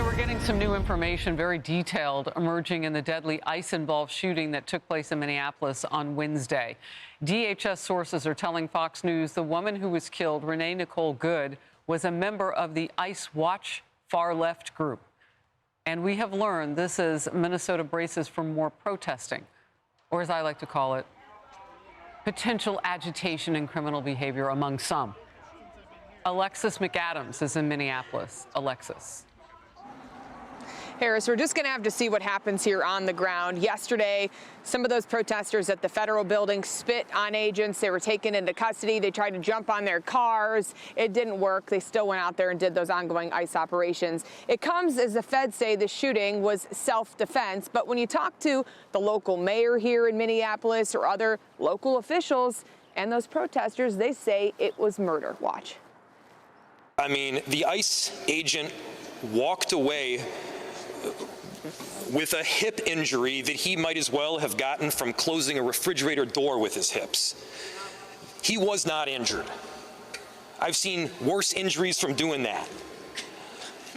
So we're getting some new information, very detailed, emerging in the deadly ICE-involved shooting that took place in Minneapolis on Wednesday. DHS sources are telling Fox News the woman who was killed, Renee Nicole Good, was a member of the ICE Watch far-left group. And we have learned this is Minnesota braces for more protesting, or as I like to call it, potential agitation and criminal behavior among some. Alexis McAdams is in Minneapolis. Alexis. Harris, we're just going to have to see what happens here on the ground. Yesterday, some of those protesters at the federal building spit on agents. They were taken into custody. They tried to jump on their cars. It didn't work. They still went out there and did those ongoing ICE operations. It comes as the feds say the shooting was self-defense. But when you talk to the local mayor here in Minneapolis or other local officials and those protesters, they say it was murder. Watch. I mean, the ICE agent walked away with a hip injury that he might as well have gotten from closing a refrigerator door with his hips. He was not injured. I've seen worse injuries from doing that.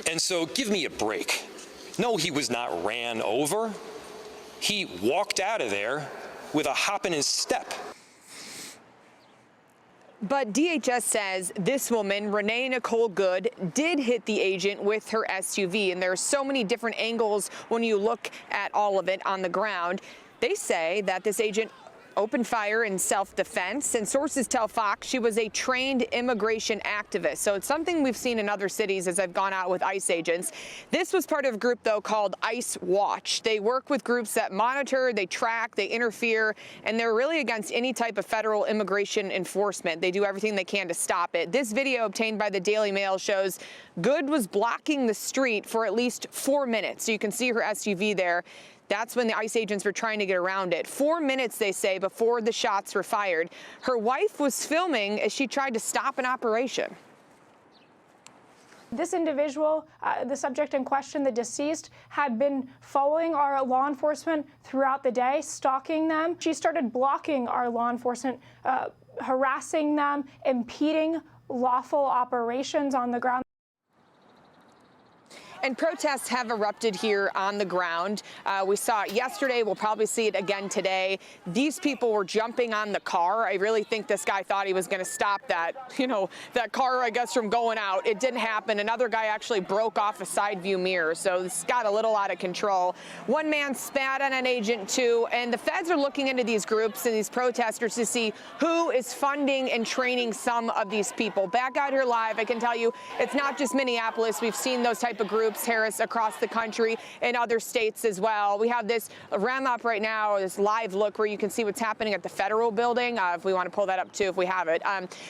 And so give me a break. No, he was not ran over. He walked out of there with a hop in his step. But DHS says this woman, Renee Nicole Good, did hit the agent with her SUV. And there are so many different angles when you look at all of it on the ground. They say that this agent opened fire in self-defense, and sources tell Fox she was a trained immigration activist. So it's something we've seen in other cities as I've gone out with ICE agents. This was part of a group, though, called ICE Watch. They work with groups that monitor, they track, they interfere, and they're really against any type of federal immigration enforcement. They do everything they can to stop it. This video obtained by the Daily Mail shows Good was blocking the street for at least 4 minutes. So you can see her SUV there. That's when the ICE agents were trying to get around it. 4 minutes, they say, before the shots were fired. Her wife was filming as she tried to stop an operation. This individual, the subject in question, the deceased, had been following our law enforcement throughout the day, stalking them. She started blocking our law enforcement, harassing them, impeding lawful operations on the ground. And protests have erupted here on the ground. We saw it yesterday. We'll probably see it again today. These people were jumping on the car. I really think this guy thought he was going to stop that, that car, I guess, from going out. It didn't happen. Another guy actually broke off a side view mirror. So this got a little out of control. One man spat on an agent, too. And the feds are looking into these groups and these protesters to see who is funding and training some of these people. Back out here live, I can tell you, it's not just Minneapolis. We've seen those type of groups, Harris, across the country and other states as well. We have this RAM up right now, this live look where you can see what's happening at the federal building, if we want to pull that up too, if we have it.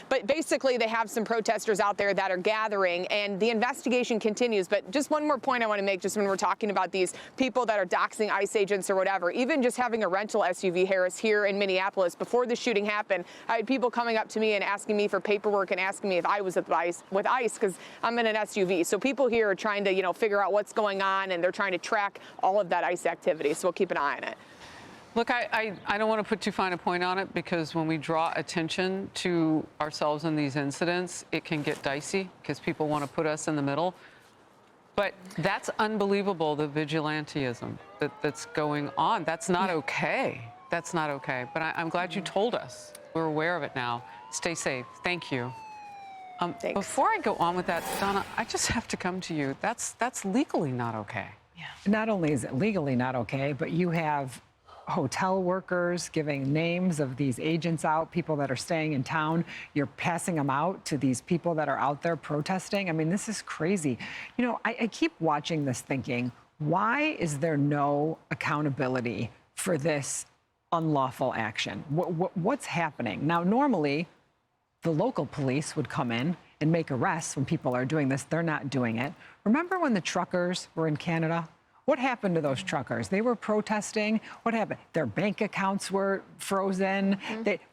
But basically, they have some protesters out there that are gathering, and the investigation continues. But just one more point I want to make, just when we're talking about these people that are doxing ICE agents or whatever, even just having a rental SUV, Harris, here in Minneapolis, before the shooting happened, I had people coming up to me and asking me for paperwork and asking me if I was with ICE because I'm in an SUV. So people here are trying to, figure out what's going on, and they're trying to track all of that ICE activity. So we'll keep an eye on it. Look, I don't want to put too fine a point on it, because when we draw attention to ourselves in these incidents, it can get dicey because people want to put us in the middle. But that's unbelievable, the vigilantism that's going on. That's not okay. That's not okay. But I'm glad you told us. We're aware of it now. Stay safe. Thank you. Before I go on with that, Donna, I just have to come to you. That's legally not okay. Yeah. Not only is it legally not okay, but you have hotel workers giving names of these agents out, people that are staying in town. You're passing them out to these people that are out there protesting. I mean, this is crazy. I keep watching this thinking, why is there no accountability for this unlawful action? What's happening? Now, normally, the local police would come in and make arrests when people are doing this. They're not doing it. Remember when the truckers were in Canada? What happened to those truckers? They were protesting. What happened? Their bank accounts were frozen.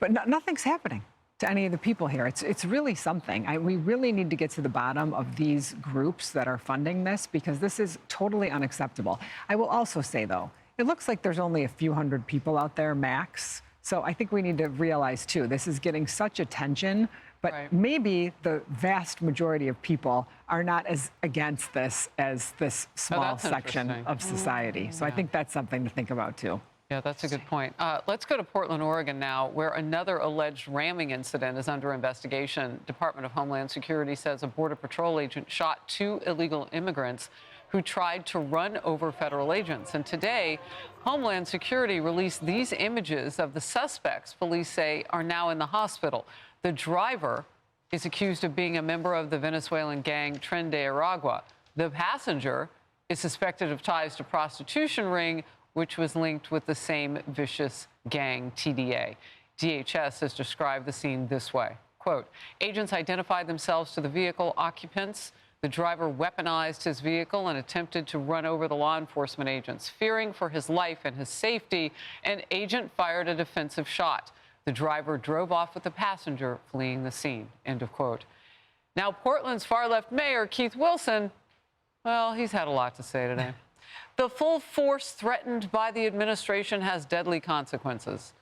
But nothing's happening to any of the people here. It's really something. We really need to get to the bottom of these groups that are funding this, because this is totally unacceptable. I will also say, though, it looks like there's only a few hundred people out there max. So I think we need to realize, too, this is getting such attention But Right. maybe the vast majority of people are not as against this as this small that's section interesting. of society. So I think that's something to think about too. Yeah, that's a good point. Let's go to Portland, Oregon now, where another alleged ramming incident is under investigation. Department of Homeland Security says a Border Patrol agent shot 2 illegal immigrants who tried to run over federal agents. And today, Homeland Security released these images of the suspects police say are now in the hospital. The driver is accused of being a member of the Venezuelan gang Tren de Aragua. The passenger is suspected of ties to prostitution ring, which was linked with the same vicious gang, TDA. DHS has described the scene this way. Quote, agents identified themselves to the vehicle occupants. The driver weaponized his vehicle and attempted to run over the law enforcement agents. Fearing for his life and his safety, an agent fired a defensive shot. The driver drove off with the passenger, fleeing the scene, end of quote. Now, Portland's far-left mayor, Keith Wilson, well, he's had a lot to say today. The full force threatened by the administration has deadly consequences.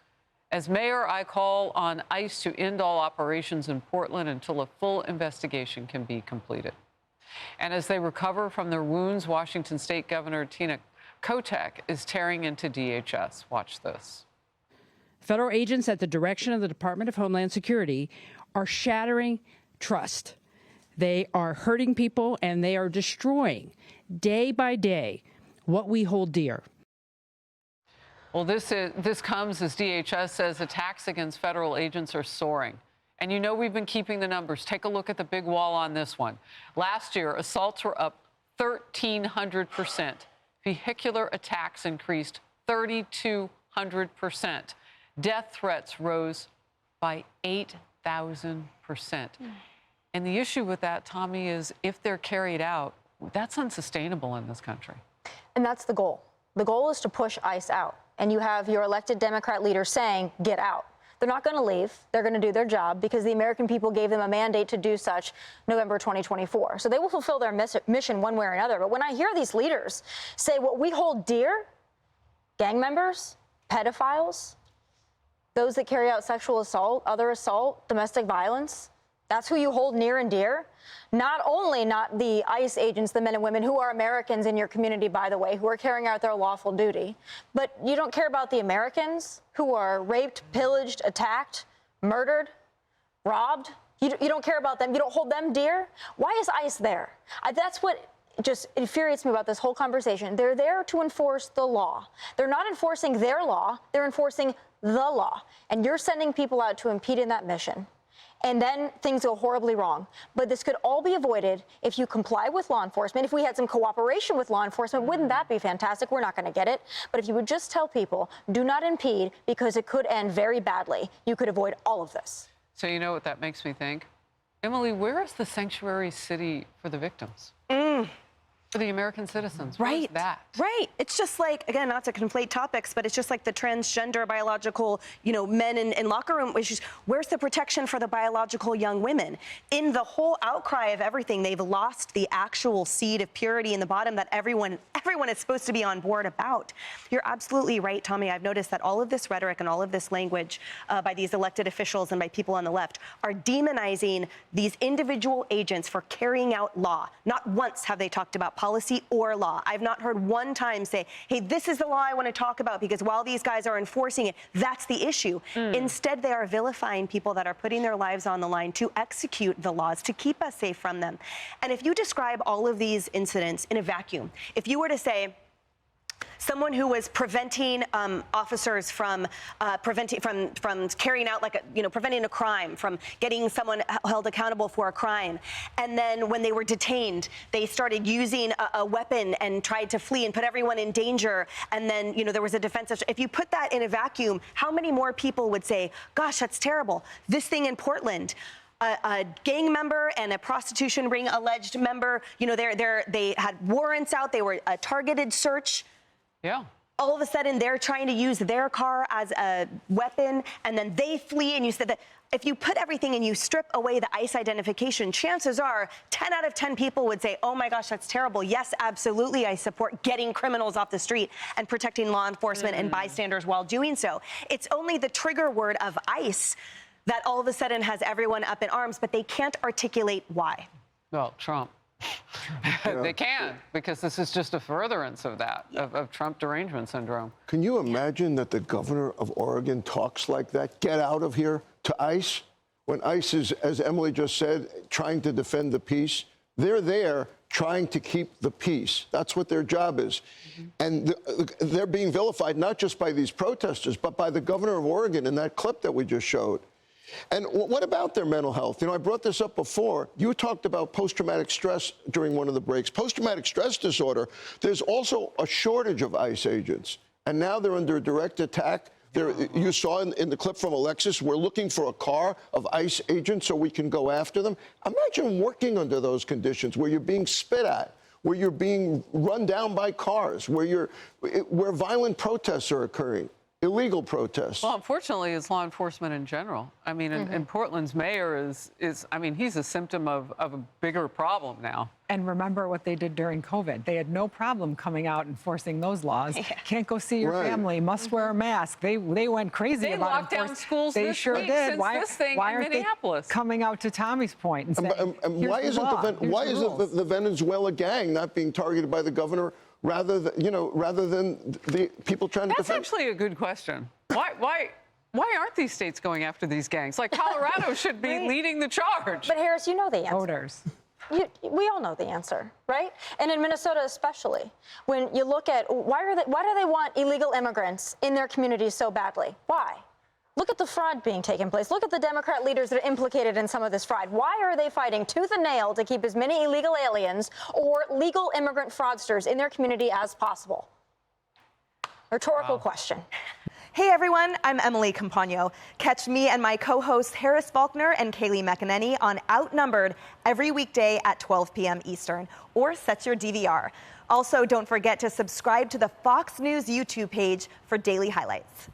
As mayor, I call on ICE to end all operations in Portland until a full investigation can be completed. And as they recover from their wounds, Washington State Governor Tina Kotek is tearing into DHS. Watch this. Federal agents at the direction of the Department of Homeland Security are shattering trust. They are hurting people and they are destroying day by day what we hold dear. Well, this comes as DHS says attacks against federal agents are soaring. And you know we've been keeping the numbers. Take a look at the big wall on this one. Last year, assaults were up 1,300%. Vehicular attacks increased 3,200%. Death threats rose by 8,000%. And the issue with that, Tommy, is if they're carried out, that's unsustainable in this country. And that's the goal. The goal is to push ICE out. And you have your elected Democrat leader saying, get out. They're not going to leave. They're going to do their job because the American people gave them a mandate to do such November 2024. So they will fulfill their mission one way or another. But when I hear these leaders say what we hold dear, gang members, pedophiles, those that carry out sexual assault, other assault, domestic violence, that's who you hold near and dear. Not only not the ICE agents, the men and women who are Americans in your community, by the way, who are carrying out their lawful duty, but you don't care about the Americans who are raped, pillaged, attacked, murdered, robbed. You don't care about them. You don't hold them dear. Why is ICE there? That's what just infuriates me about this whole conversation. They're there to enforce the law. They're not enforcing their law. They're enforcing the law. And you're sending people out to impede in that mission. And then things go horribly wrong. But this could all be avoided if you comply with law enforcement. If we had some cooperation with law enforcement, wouldn't that be fantastic? We're not going to get it. But if you would just tell people, do not impede because it could end very badly, you could avoid all of this. So you know what that makes me think? Emily, where is the sanctuary city for the victims? For the American citizens? Where is that? Right. It's just like, again, not to conflate topics, but it's just like the transgender biological, men in locker room issues. Where's the protection for the biological young women? In the whole outcry of everything, they've lost the actual seed of purity in the bottom that everyone is supposed to be on board about. You're absolutely right, Tommy. I've noticed that all of this rhetoric and all of this language by these elected officials and by people on the left are demonizing these individual agents for carrying out law. Not once have they talked about policy or law. I've not heard one time say, hey, this is the law I want to talk about because while these guys are enforcing it, that's the issue. Instead, they are vilifying people that are putting their lives on the line to execute the laws, to keep us safe from them. And if you describe all of these incidents in a vacuum, if you were to say, someone who was preventing officers from carrying out preventing a crime, from getting someone held accountable for a crime. And then when they were detained, they started using a weapon and tried to flee and put everyone in danger. And then, there was a defensive. If you put that in a vacuum, how many more people would say, gosh, that's terrible. This thing in Portland, a gang member and a prostitution ring alleged member, they had warrants out. They were a targeted search. Yeah. All of a sudden, they're trying to use their car as a weapon, and then they flee. And you said that if you put everything and you strip away the ICE identification, chances are 10 out of 10 people would say, oh my gosh, that's terrible. Yes, absolutely, I support getting criminals off the street and protecting law enforcement and bystanders while doing so. It's only the trigger word of ICE that all of a sudden has everyone up in arms, but they can't articulate why. Well, Trump. They can, because this is just a furtherance of that, of Trump derangement syndrome. Can you imagine that the governor of Oregon talks like that? Get out of here to ICE. When ICE is, as Emily just said, trying to defend the peace, they're there trying to keep the peace. That's what their job is. And they're being vilified not just by these protesters, but by the governor of Oregon in that clip that we just showed. And what about their mental health? You know, I brought this up before. You talked about post-traumatic stress during one of the breaks. Post-traumatic stress disorder, there's also a shortage of ICE agents. And now they're under direct attack. You saw in the clip from Alexis, we're looking for a car of ICE agents so we can go after them. Imagine working under those conditions where you're being spit at, where you're being run down by cars, where violent protests are occurring. Illegal protests. Well, unfortunately, it's law enforcement in general. I mean, and Portland's mayor is, I mean, he's a symptom of a bigger problem now. And remember what they did during COVID. They had no problem coming out and enforcing those laws. Can't go see your family, must wear a mask. They went crazy They about locked down schools They this sure week did. since Why, this thing why in aren't Minneapolis. they coming out to Tommy's point and saying, why isn't the Venezuela gang not being targeted by the governor rather than the people trying to defend? That's actually a good question. Why aren't these states going after these gangs? Like Colorado should be leading the charge. But Harris, you know the answer. voters? We all know the answer, right? And in Minnesota especially, when you look at why do they want illegal immigrants in their communities so badly? Why? Look at the fraud being taken place. Look at the Democrat leaders that are implicated in some of this fraud. Why are they fighting tooth and nail to keep as many illegal aliens or legal immigrant fraudsters in their community as possible? Rhetorical question. Hey everyone, I'm Emily Campagno. Catch me and my co-hosts Harris Faulkner and Kaylee McEnany on Outnumbered every weekday at 12 p.m. Eastern, or set your DVR. Also, don't forget to subscribe to the Fox News YouTube page for daily highlights.